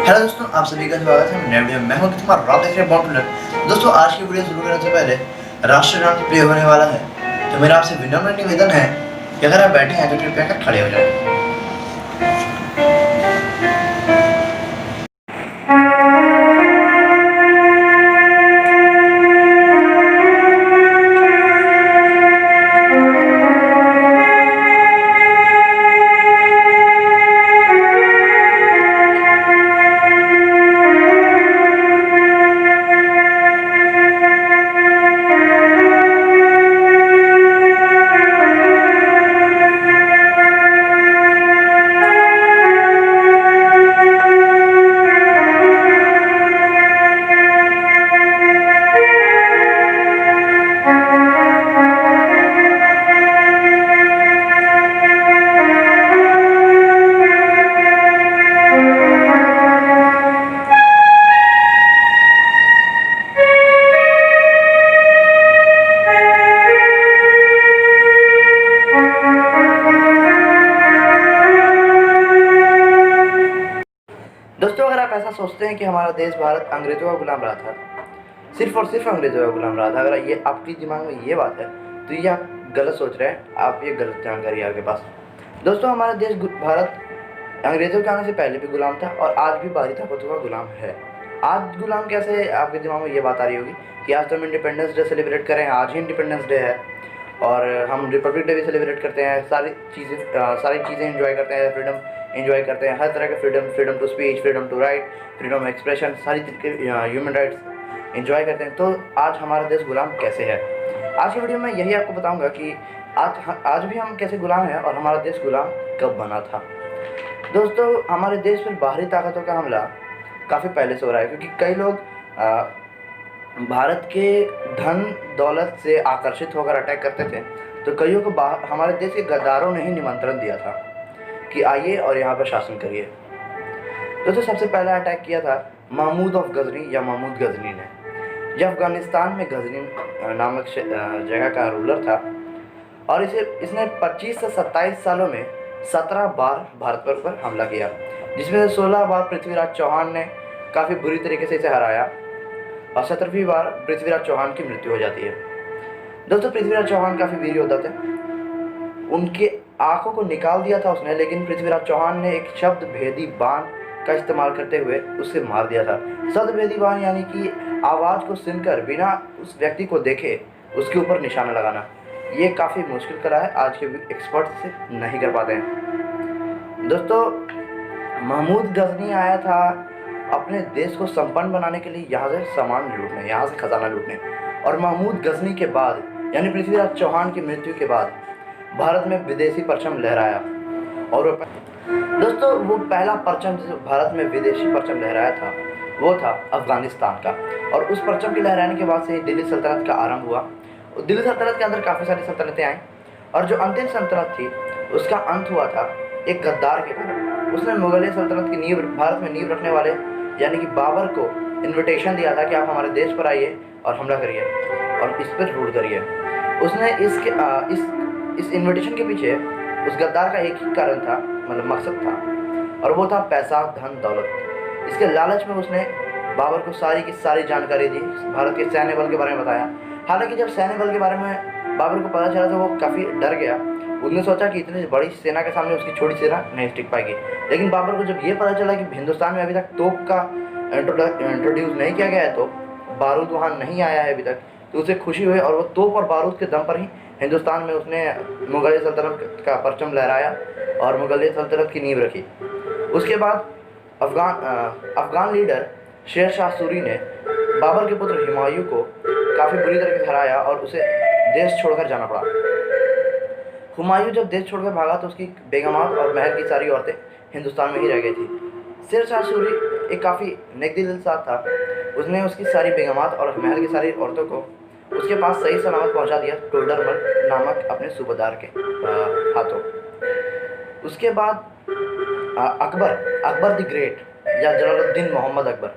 Hello दोस्तों, आप सभी का स्वागत है नए वीडियो में। मैं हूं तुम्हारा राम देख रहे हैं बॉटलर। दोस्तों, आज की वीडियो शुरू करने से पहले राष्ट्रगान प्ले होने वाला है, तो मेरा आपसे विनम्र निवेदन है कि अगर आप बैठे हैं तो कृपया कर खड़े हो जाएं। दोस्तों, अगर आप ऐसा सोचते हैं कि हमारा देश भारत अंग्रेजों का गुलाम रहा था, सिर्फ और सिर्फ अंग्रेजों का गुलाम रहा था, अगर ये आपके दिमाग में ये बात है तो ये आप गलत सोच रहे हैं। आप ये गलत जानकारी है आपके पास। दोस्तों, हमारा देश भारत अंग्रेजों के आने से पहले भी गुलाम था और आज भी बाहरी ताकतों का गुलाम है। आज गुलाम कैसे, आपके दिमाग में ये बात आ रही होगी कि आज तो हम इंडिपेंडेंस डे सेलिब्रेट करें, आज ही इंडिपेंडेंस डे है और हम रिपब्लिक डे भी सेलिब्रेट करते हैं, सारी चीज़ें एंजॉय करते हैं, फ्रीडम एंजॉय करते हैं, हर तरह के freedom to speech, freedom to right, freedom expression, सारी तरीके ह्यूमन राइट्स एंजॉय करते हैं। तो आज हमारा देश गुलाम कैसे है? आज की वीडियो में यही आपको बताऊंगा कि आज भी हम कैसे गुलाम हैं और हमारा देश गुलाम कब बना था। दोस्तों, हमारे देश पर बाहरी ताकतों का हमला काफ़ी पहले से हो रहा है, क्योंकि कई लोग भारत के धन दौलत से आकर्षित होकर अटैक करते थे, तो कईयों को हमारे देश के गद्दारों ने ही निमंत्रण दिया था कि आइए और यहाँ पर शासन करिए। दोस्तों, सबसे पहला अटैक किया था महमूद ऑफ गजनी या महमूद गजनी ने। यह अफगानिस्तान में गजनी नामक जगह का रूलर था और इसने 25 से 27 सालों में 17 बार भारत पर हमला किया, जिसमें से 16 बार पृथ्वीराज चौहान ने काफ़ी बुरी तरीके से इसे हराया और 17वीं बार पृथ्वीराज चौहान की मृत्यु हो जाती है। दोस्तों, पृथ्वीराज चौहान काफ़ी वीर योद्धा थे, उनके आंखों को निकाल दिया था उसने, लेकिन पृथ्वीराज चौहान ने एक शब्द भेदी बाण का इस्तेमाल करते हुए उसे मार दिया था। शब्द भेदी बाण यानी कि आवाज़ को सुनकर बिना उस व्यक्ति को देखे उसके ऊपर निशाना लगाना। ये काफ़ी मुश्किल कला है, आज के एक्सपर्ट से नहीं कर पाते हैं। दोस्तों, महमूद गजनी आया था अपने देश को संपन्न बनाने के लिए, यहाँ से सामान लूटने, यहाँ से खजाना लूटने। और महमूद गजनी के बाद यानी पृथ्वीराज चौहान की मृत्यु के बाद भारत में विदेशी परचम लहराया। और दोस्तों, वो पहला परचम जो भारत में विदेशी परचम लहराया था वो था अफगानिस्तान का। और उस परचम के लहराने के बाद से दिल्ली सल्तनत का आरंभ हुआ। दिल्ली सल्तनत के अंदर काफ़ी सारी सल्तनतें आई और जो अंतिम सल्तनत थी उसका अंत हुआ था एक गद्दार के कारण। उसने मुगलिया सल्तनत की नींव भारत में नींव रखने वाले यानी कि बाबर को इन्विटेशन दिया था कि आप हमारे देश पर आइए और हमला करिए और इस पर रूल करिए। उसने इस इन्विटेशन के पीछे उस गद्दार का एक ही कारण था, मतलब मकसद था, और वो था पैसा, धन, दौलत। इसके लालच में उसने बाबर को सारी की सारी जानकारी दी, भारत के सैन्य बल के बारे में बताया। हालांकि जब सैन्य बल के बारे में बाबर को पता चला तो वो काफ़ी डर गया। उसने सोचा कि इतनी बड़ी सेना के सामने उसकी छोटी सेना नहीं टिक पाएगी। लेकिन बाबर को जब ये पता चला कि हिंदुस्तान में अभी तक तोप का इंट्रोड्यूस नहीं किया गया है, तो बारूद वहाँ नहीं आया है अभी तक, तो उसे खुशी हुई और वो तोप और बारूद के दम पर ही हिंदुस्तान में उसने मुगलिया सल्तनत का परचम लहराया और मुगलिया सल्तनत की नींव रखी। उसके बाद अफगान लीडर शेर शाह सूरी ने बाबर के पुत्र हुमायूं को काफ़ी बुरी तरह से हराया और उसे देश छोड़कर जाना पड़ा। हुमायूं जब देश छोड़कर भागा तो उसकी बेगमात और महल की सारी औरतें हिंदुस्तान में ही रह गई थी। शेर शाह सूरी एक काफ़ी नेकदिल इंसान था। उसने उसकी सारी बेगमात और महल की सारी औरतों को उसके पास सही सलामत पहुंचा दिया टोडरमल नामक अपने सूबेदार के हाथों। उसके बाद अकबर द ग्रेट या जलालुद्दीन मोहम्मद अकबर,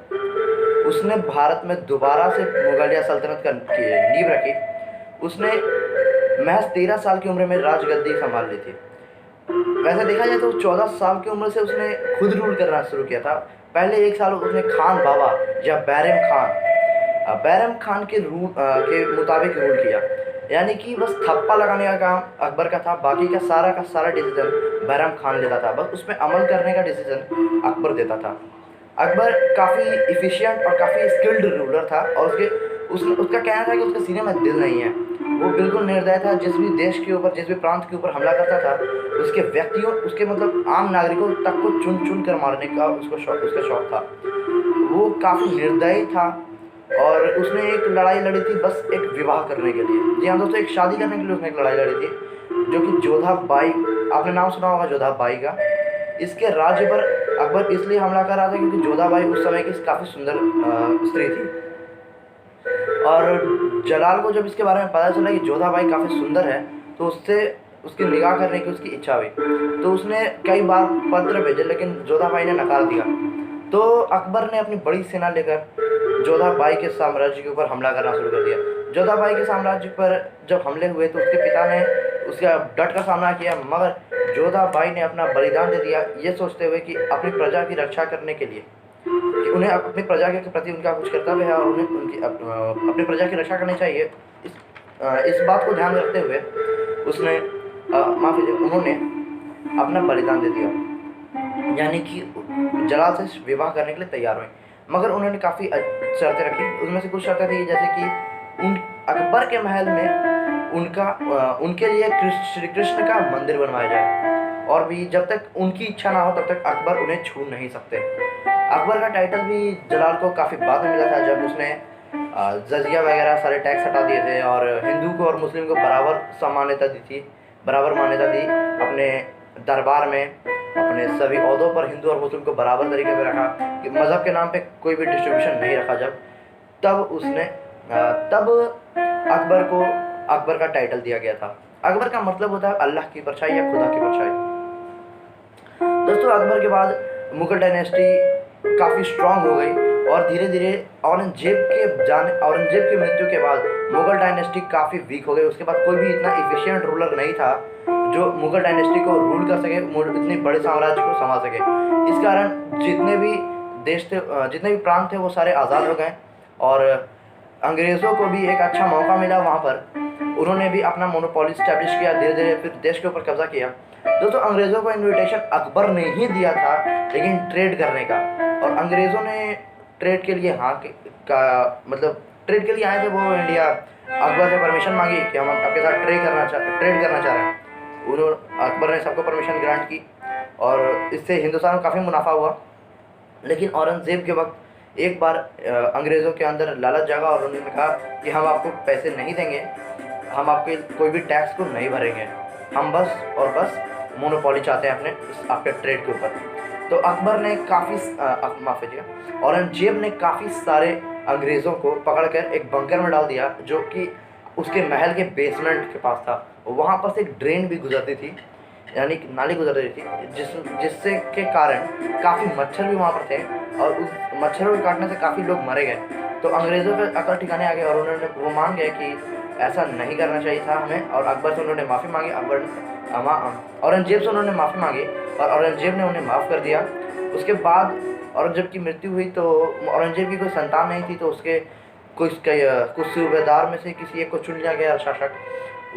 उसने भारत में दोबारा से मुगलिया सल्तनत का नींव रखी। उसने महज 13 साल की उम्र में राजगद्दी संभाल ली थी। वैसे देखा जाए तो 14 साल की उम्र से उसने खुद रूल करना शुरू किया था पहले 1 साल उसने खान बाबा या बैरम खान के के मुताबिक रूल किया। यानी कि बस थप्पा लगाने का काम अकबर का था, बाकी का सारा डिसीजन बैरम खान लेता था, बस उसमें अमल करने का डिसीजन अकबर देता था। अकबर काफ़ी इफ़िशिएंट और काफ़ी स्किल्ड रूलर था, और उसका कहना था कि उसके सीने में दिल नहीं है। वो बिल्कुल निर्दय था, जिस भी देश के ऊपर, जिस भी प्रांत के ऊपर हमला करता था, उसके मतलब आम नागरिकों तक को चुन कर मारने का उसका शौक था। वो काफ़ी निर्दयी था, और उसने एक लड़ाई लड़ी थी बस एक विवाह करने के लिए। जी हाँ दोस्तों, एक शादी करने के लिए उसने एक लड़ाई लड़ी थी, जो कि जोधा बाई, आपने नाम सुना होगा जोधा बाई का। इसके राज्य पर अकबर इसलिए हमला कर रहा था क्योंकि जोधाबाई उस समय की काफ़ी सुंदर स्त्री थी। और जलाल को जब इसके बारे में पता चला कि जोधाबाई काफ़ी सुंदर है, तो उससे उसकी निगाह करने की उसकी इच्छा हुई। तो उसने कई बार पत्र भेजे, लेकिन जोधाबाई ने नकार दिया। तो अकबर ने अपनी बड़ी सेना लेकर जोधाबाई के साम्राज्य के ऊपर हमला करना शुरू कर दिया। जोधाबाई के साम्राज्य पर जब हमले हुए तो उसके पिता ने उसका डट कर सामना किया, मगर जोधाबाई ने अपना बलिदान दे दिया, ये सोचते हुए कि अपनी प्रजा की रक्षा करने के लिए, कि उन्हें अपनी प्रजा के प्रति उनका कुछ कर्तव्य है और उन्हें अपनी प्रजा की रक्षा करनी चाहिए। इस बात को ध्यान रखते हुए उन्होंने अपना बलिदान दे दिया, यानी कि जलाल से विवाह करने के लिए तैयार हुए। मगर उन्होंने काफ़ी शर्तें रखी। उनमें से कुछ शर्तें थी, जैसे कि अकबर के महल में उनके लिए श्री कृष्ण का मंदिर बनवाया जाए, और भी जब तक उनकी इच्छा ना हो तब तक अकबर उन्हें छू नहीं सकते। अकबर का टाइटल भी जलाल को काफ़ी बाद में मिला था, जब उसने जजिया वगैरह सारे टैक्स हटा दिए थे और हिंदू को और मुस्लिम को बराबर मान्यता दी अपने दरबार में। अपने सभी ओहदों पर हिंदू और मुस्लिम को बराबर तरीके से रखा, कि मज़हब के नाम पे कोई भी डिस्ट्रीब्यूशन नहीं रखा। तब अकबर को अकबर का टाइटल दिया गया था। अकबर का मतलब होता है अल्लाह की परछाई या खुदा की परछाई। दोस्तों, अकबर के बाद मुगल डायनेस्टी काफ़ी स्ट्रांग हो गई, और धीरे धीरे औरंगजेब की मृत्यु के बाद मुगल डायनेस्टी काफ़ी वीक हो गई। उसके बाद कोई भी इतना इफिशिएंट रूलर नहीं था जो मुगल डायनेस्टी को रूल कर सके, इतने बड़े साम्राज्य को संभाल सके। इस कारण जितने भी प्रांत थे वो सारे आज़ाद हो गए, और अंग्रेज़ों को भी एक अच्छा मौका मिला वहाँ पर। उन्होंने भी अपना मोनोपोली स्टैब्लिश किया, धीरे धीरे फिर देश के ऊपर कब्जा किया। दोस्तों, अंग्रेज़ों को इन्विटेशन अकबर ने ही दिया था, लेकिन ट्रेड करने का, और अंग्रेज़ों ने ट्रेड के लिए ट्रेड के लिए आए थे वो इंडिया। अकबर से परमिशन मांगी कि हम आपके साथ ट्रेड करना चाह रहे हैं। अकबर ने सबको परमिशन ग्रांट की, और इससे हिंदुस्तान को काफ़ी मुनाफा हुआ। लेकिन औरंगज़ेब के वक्त एक बार अंग्रेज़ों के अंदर लालच जागा, और उन्होंने कहा कि हम आपको पैसे नहीं देंगे, हम आपके कोई भी टैक्स को नहीं भरेंगे, हम बस मोनोपोली चाहते हैं आपके ट्रेड के ऊपर। तो अकबर ने औरंगजेब ने काफ़ी सारे अंग्रेज़ों को पकड़कर एक बंकर में डाल दिया, जो कि उसके महल के बेसमेंट के पास था। वहाँ पर से एक ड्रेन भी गुजरती थी, यानी कि नाली गुजर रही थी, जिससे के कारण काफ़ी मच्छर भी वहाँ पर थे, और उस मच्छरों के काटने से काफ़ी लोग मरे गए। तो अंग्रेज़ों के अकल ठिकाने आ गए, और वो मान गए कि ऐसा नहीं करना चाहिए था हमें, और अकबर से उन्होंने माफ़ी मांगी। औरंगजेब से उन्होंने माफ़ी मांगी, और औरंगजेब ने उन्हें माफ़ कर दिया। उसके बाद औरंगजेब की मृत्यु हुई, तो औरंगजेब की कोई संतान नहीं थी, तो उसके कुछ सूबेदार में से किसी एक को चुन लिया गया शासक।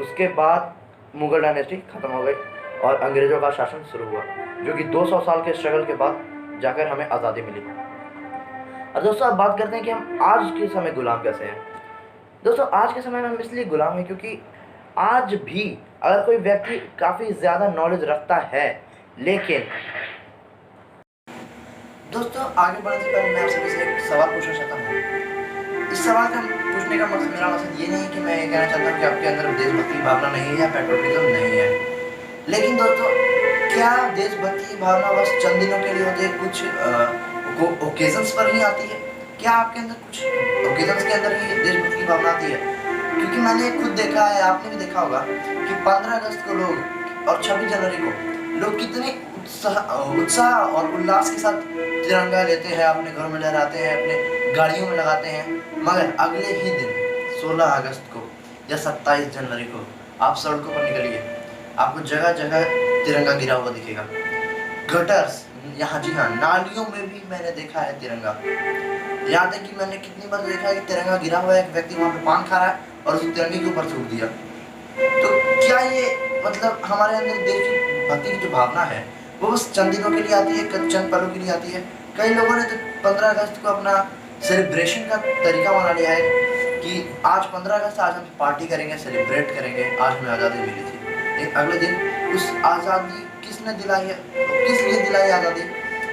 उसके बाद मुगल डायनेस्टी ख़त्म हो गई, और अंग्रेज़ों का शासन शुरू हुआ, जो कि 200 साल के स्ट्रगल के बाद जाकर हमें आज़ादी मिली। और दोस्तों, अब बात करते हैं कि हम आज के समय गुलाम कैसे हैं। दोस्तों, आज के समय में हम इसलिए गुलाम हैं क्योंकि आज भी अगर कोई व्यक्ति काफ़ी ज़्यादा नॉलेज रखता है, लेकिन दोस्तों आगे बढ़ने से पहले मैं आपसे बस एक सवाल पूछना चाहता हूँ। इस सवाल का पूछने का मेरा मकसद ये नहीं कि मैं ये कहना चाहता हूँ कि आपके अंदर देशभक्ति की भावना नहीं है या पेट्रियटिज्म नहीं है, लेकिन दोस्तों, क्या देशभक्ति की भावना बस चंद दिनों के लिए होती है, कुछ ओकेजन्स पर ही आती है? क्या आपके अंदर कुछ ओकेजन्स के अंदर ही देशभक्ति की भावना आती है? क्योंकि मैंने खुद देखा है, आपने भी देखा होगा कि 15 अगस्त को लोग और 26 जनवरी को लोग कितने उत्साह और उल्लास के साथ तिरंगा लेते हैं, अपने घरों में लहराते हैं, अपने गाड़ियों में लगाते हैं। मगर अगले ही दिन 16 अगस्त को या 27 जनवरी को आप सड़कों पर निकलिए, आपको जगह जगह तिरंगा गिरा हुआ दिखेगा। गटर्स, यहाँ जी हाँ, नालियों में भी मैंने देखा है तिरंगा। यहाँ तक कि मैंने कितनी बार देखा है कि तिरंगा गिरा हुआ है, एक व्यक्ति वहाँ पे पान खा रहा है और उस तिरंगे के ऊपर थूक दिया। तो क्या ये मतलब हमारे अंदर देश की भक्ति की जो भावना है वो बस चंद दिनों के लिए आती है, चंद पलों के लिए आती है? कई लोगों ने तो 15 अगस्त को अपना सेलिब्रेशन का तरीका बना लिया है कि आज 15 अगस्त, आज हम पार्टी करेंगे, सेलिब्रेट करेंगे, आज हमें आज़ादी मिली थी। लेकिन अगले दिन उस आज़ादी किसने दिलाई है, किस लिए दिलाई आज़ादी?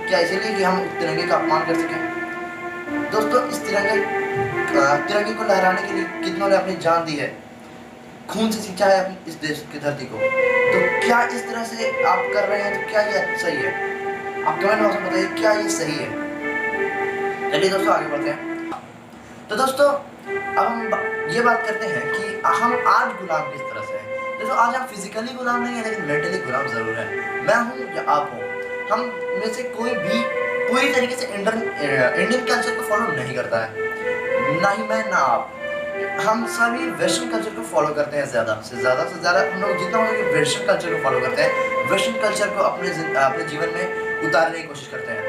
क्या इसीलिए कि हम तिरंगे का अपमान कर सकें? दोस्तों, इस तिरंगे को लहराने के लिए कितनों ने अपनी जान दी है, खून से सींचा है अपनी इस देश की धरती को। तो क्या इस तरह से आप कर रहे हैं तो क्या ये सही है? आप कमेंट बॉक्स में बताइए क्या ये सही है। चलिए दोस्तों आगे बढ़ते हैं। तो दोस्तों अब हम ये बात करते हैं कि हम आज गुलाम किस तरह से हैं। दोस्तों आज हम फिजिकली गुलाम नहीं है, लेकिन मेंटली गुलाम जरूर है। मैं हूँ या आप हो, हम में से कोई भी पूरी तरीके से इंडियन कल्चर को फॉलो नहीं करता है, ना ही मैं ना आप। हम सभी वेस्टर्न कल्चर को फॉलो करते हैं, ज़्यादा से ज़्यादा हम लोग जितना हो सके वेस्टर्न कल्चर को फॉलो करते हैं, वेस्टर्न कल्चर को अपने जीवन में उतारने की कोशिश करते हैं।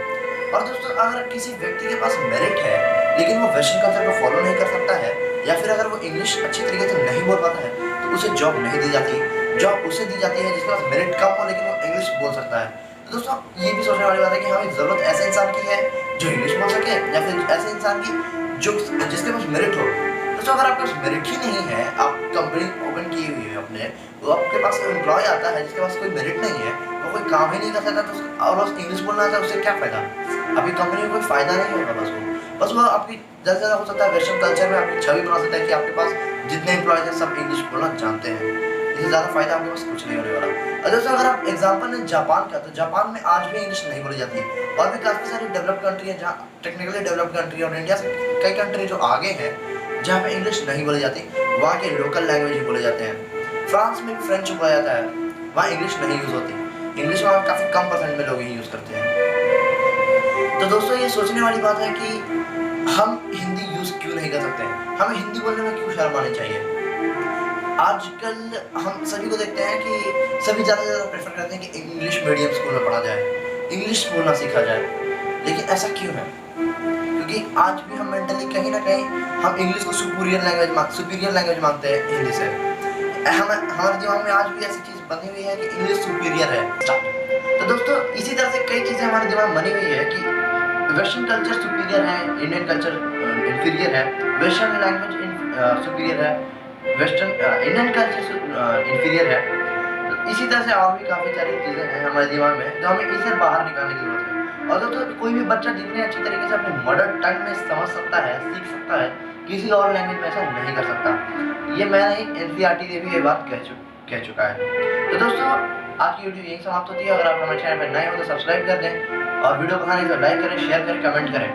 और दोस्तों अगर किसी व्यक्ति के पास मेरिट है लेकिन वो वेस्टर्न कल्चर को फॉलो नहीं कर सकता है, या फिर अगर वो इंग्लिश अच्छी तरीके से नहीं बोल पाता है, तो उसे जॉब नहीं दी जाती। जॉब उसे दी जाती है जिसके पास मेरिट कम हो लेकिन वो इंग्लिश बोल सकता है। तो दोस्तों ये भी सोचने वाली बात है कि हमें ज़रूरत ऐसे इंसान की है जो इंग्लिश बोल सके, या फिर ऐसे इंसान की जो जिसके पास मेरिट हो। दोस्तों अगर आपके पास मेरिट ही नहीं है, आप कंपनी ओपन की हुई है अपने, तो आपके पास एम्प्लॉय आता है जिसके पास कोई मेरिट नहीं है, वो कोई काम ही नहीं कर सकता, तो और बस इंग्लिश बोलना आता है, उससे क्या फ़ायदा? आपकी कंपनी में कोई फ़ायदा नहीं होगा। बस वो आपकी ज़्यादा से ज़्यादा हो सकता है वेस्टर्न कल्चर में आपकी छवि बना सकता है कि आपके पास जितने एम्प्लॉयज़ हैं सब इंग्लिश बोलना जानते हैं। इससे ज़्यादा फ़ायदा आपके पास कुछ नहीं होने वाला। और दोस्तों अगर आप एग्जाम्पल लें जापान का, तो जापान में आज भी इंग्लिश नहीं बोली जाती। और भी काफ़ी सारी डेवलप्ड कंट्री है जहाँ टेक्निकली डेवलप्ड कंट्री, और इंडिया से कई कंट्री जो आगे हैं जहाँ पे इंग्लिश नहीं बोली जाती, वहाँ के लोकल लैंग्वेज ही बोले जाते हैं। फ्रांस में फ्रेंच बोला जाता है, वहाँ इंग्लिश नहीं यूज़ होती। इंग्लिश वहाँ काफ़ी कम परसेंट में लोग ही यूज़ करते हैं। तो दोस्तों ये सोचने वाली बात है कि हम हिंदी यूज़ क्यों नहीं कर सकते हैं, हमें हिंदी बोलने में क्यों शर्म आनी चाहिए। आजकल हम सभी को देखते हैं कि सभी ज़्यादा से ज़्यादा प्रेफर करते हैं कि इंग्लिश मीडियम स्कूल में पढ़ा जाए, इंग्लिश बोलना सीखा जाए। लेकिन ऐसा क्यों है? क्योंकि आज भी हम मेंटली कहीं ना कहीं हम इंग्लिश को सुपीरियर लैंग्वेज मानते हैं हिंदी से। हमारे दिमाग में आज भी ऐसी चीज़ बनी हुई है कि इंग्लिश सुपीरियर है। तो दोस्तों इसी तरह से कई चीज़ें हमारे दिमाग में बनी हुई है कि वेस्टर्न कल्चर सुपीरियर है, इंडियन कल्चर इंफीरियर है, वेस्टर्न लैंग्वेज सुपीरियर है, इंडियन कल्चर इंफीरियर है। तो इसी तरह से और भी काफ़ी सारी चीज़ें हैं हमारे दिमाग में, जो हमें इसे बाहर निकालने की ज़रूरत है। और दोस्तों कोई भी बच्चा जितने अच्छी तरीके से अपने मदर टंग में समझ सकता है, सीख सकता है, किसी और लैंग्वेज में ऐसा नहीं कर सकता। ये मैं नहीं, NCERT ने भी ये बात कह चुका है। तो दोस्तों आज की वीडियो यही समाप्त होती है। अगर आप हमारे चैनल पर नए हो तो सब्सक्राइब कर दें, और वीडियो पसंद आए तो लाइक करें, शेयर करें, कमेंट करें।